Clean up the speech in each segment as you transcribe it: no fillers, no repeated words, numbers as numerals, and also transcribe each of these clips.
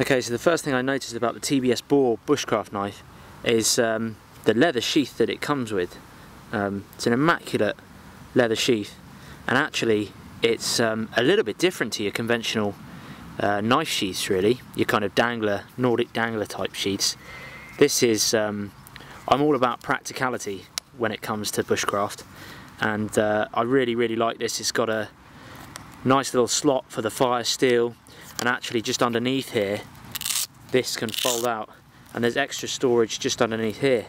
Okay, so the first thing I noticed about the TBS Boar Bushcraft knife is the leather sheath that it comes with. It's an Immaculate leather sheath, and actually it's a little bit different to your conventional knife sheaths, really, your kind of dangler, Nordic dangler type sheaths. This is, I'm all about practicality when it comes to bushcraft, and I really like this. It's got a nice little slot for the fire steel, and actually just underneath here this can fold out, and there's extra storage just underneath here,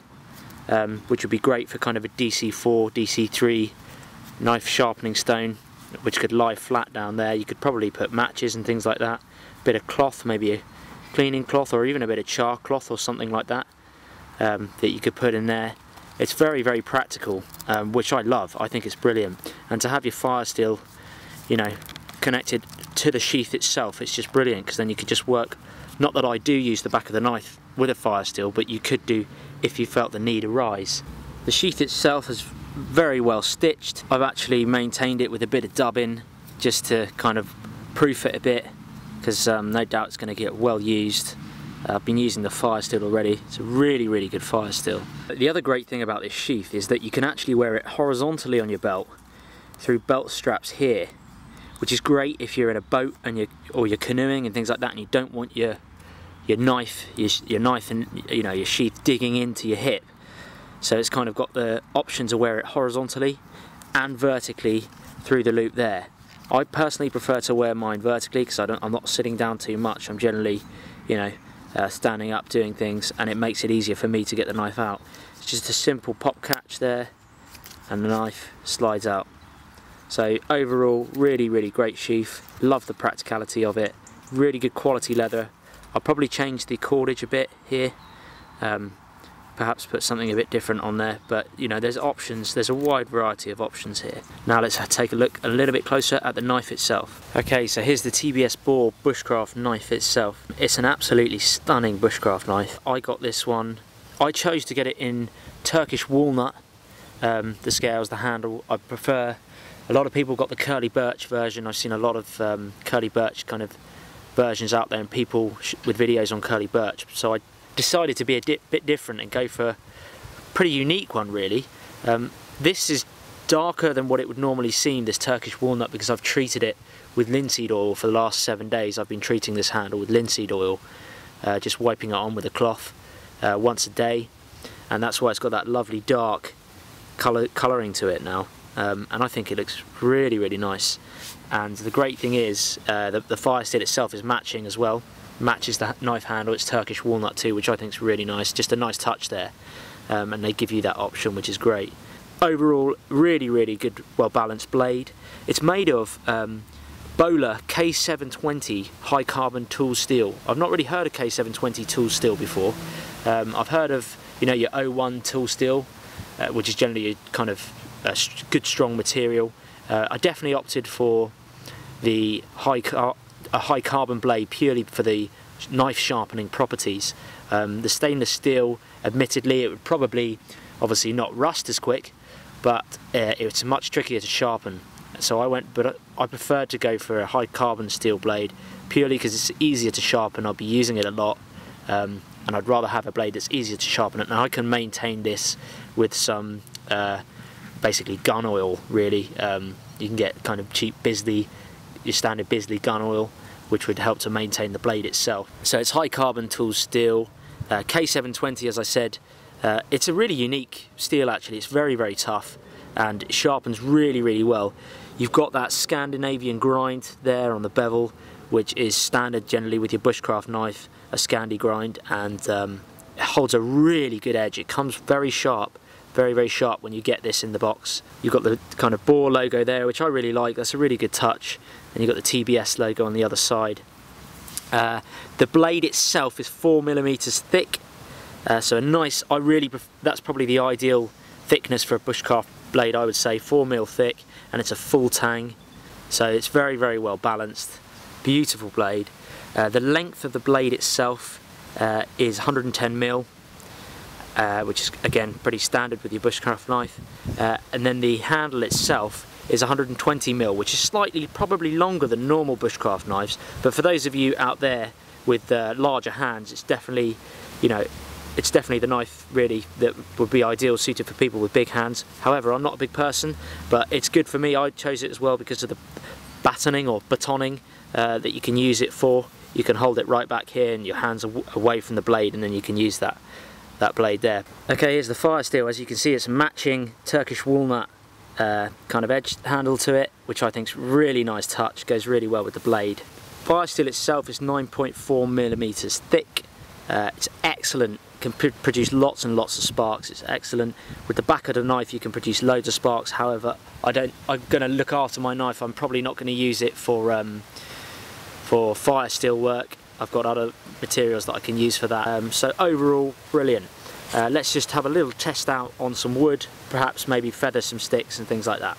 which would be great for kind of a DC4, DC3 knife sharpening stone, which could lie flat down there. You could probably put matches and things like that, a bit of cloth, maybe a cleaning cloth or even a bit of char cloth or something like that, that you could put in there. It's very practical, which I love. I think it's brilliant. And to have your fire steel, you know, connected to the sheath itself, it's just brilliant, because then you could just work. Not that I do use the back of the knife with a fire steel, but you could do if you felt the need arise. The sheath itself is very well stitched. I've actually maintained it with a bit of dubbing just to kind of proof it a bit, because no doubt it's going to get well used. I've been using the fire steel already. It's a really good fire steel. The other great thing about this sheath is that you can actually wear it horizontally on your belt through belt straps here, which is great if you're in a boat and you're canoeing and things like that, and you don't want your knife and your sheath digging into your hip. So it's kind of got the option to wear it horizontally and vertically through the loop there. I personally prefer to wear mine vertically, because I'm not sitting down too much. I'm generally, standing up doing things, and it makes it easier for me to get the knife out. It's just a simple pop catch there, and the knife slides out. So overall, really great sheath. Love the practicality of it. Really good quality leather. I'll probably change the cordage a bit here. Perhaps put something a bit different on there, but there's options. There's a wide variety of options here. Now let's take a look a little bit closer at the knife itself. Okay, so here's the TBS Boar Bushcraft knife itself. It's an absolutely stunning bushcraft knife. I got this one. I chose to get it in Turkish walnut. The scales, the handle. I prefer. A lot of people got the curly birch version. I've seen a lot of curly birch kind of versions out there, and people with videos on curly birch. So I decided to be a bit different and go for a pretty unique one, really. This is darker than what it would normally seem, this Turkish walnut, because I've treated it with linseed oil for the last 7 days. I've been treating this handle with linseed oil, just wiping it on with a cloth once a day, and that's why it's got that lovely dark colouring to it now. And I think it looks really nice. And the great thing is the fire steel itself is matching as well. Matches the knife handle. It's Turkish walnut too, which I think is really nice. Just a nice touch there, and they give you that option, which is great. Overall, really good, well balanced blade. It's made of Bowler K720 high carbon tool steel. I've not really heard of K720 tool steel before. I've heard of your O1 tool steel, which is generally a kind of good strong material. I definitely opted for the high carbon blade purely for the knife sharpening properties. The stainless steel, admittedly, it would probably obviously not rust as quick, but it's much trickier to sharpen. So I preferred to go for a high carbon steel blade purely because it's easier to sharpen. I'll be using it a lot, and I'd rather have a blade that's easier to sharpen. And I can maintain this with some basically gun oil, really. You can get kind of cheap Bisley, your standard Bisley gun oil, which would help to maintain the blade itself. So it's high carbon tool steel, K720, as I said. It's a really unique steel, actually. It's very tough, and it sharpens really well. You've got that Scandinavian grind there on the bevel, which is standard generally with your bushcraft knife, a Scandi grind, and it holds a really good edge. It comes very sharp, very sharp when you get this in the box. You've got the kind of Boar logo there, which I really like. That's a really good touch. And you've got the TBS logo on the other side. The blade itself is 4mm thick, so a nice. That's probably the ideal thickness for a bushcraft blade, I would say. 4mm thick, and it's a full tang, so it's very well balanced. Beautiful blade. The length of the blade itself is 110mm. Which is again pretty standard with your bushcraft knife, and then the handle itself is 120mm, which is probably longer than normal bushcraft knives. But for those of you out there with larger hands, it's definitely, you know, it's definitely the knife really that would be ideal suited for people with big hands. However, I'm not a big person, but it's good for me. I chose it as well because of the batoning or batoning that you can use it for. You can hold it right back here and your hands are away from the blade, and then you can use that blade there. Okay, here's the fire steel. As you can see, it's matching Turkish walnut kind of edge handle to it, which I think is really nice touch, goes really well with the blade. Fire steel itself is 9.4mm thick. It's excellent, can produce lots and lots of sparks. It's excellent. With the back of the knife you can produce loads of sparks. However, I'm going to look after my knife. I'm probably not going to use it for fire steel work. I've got other materials that I can use for that. So overall, brilliant. Let's just have a little test out on some wood, perhaps maybe feather some sticks and things like that.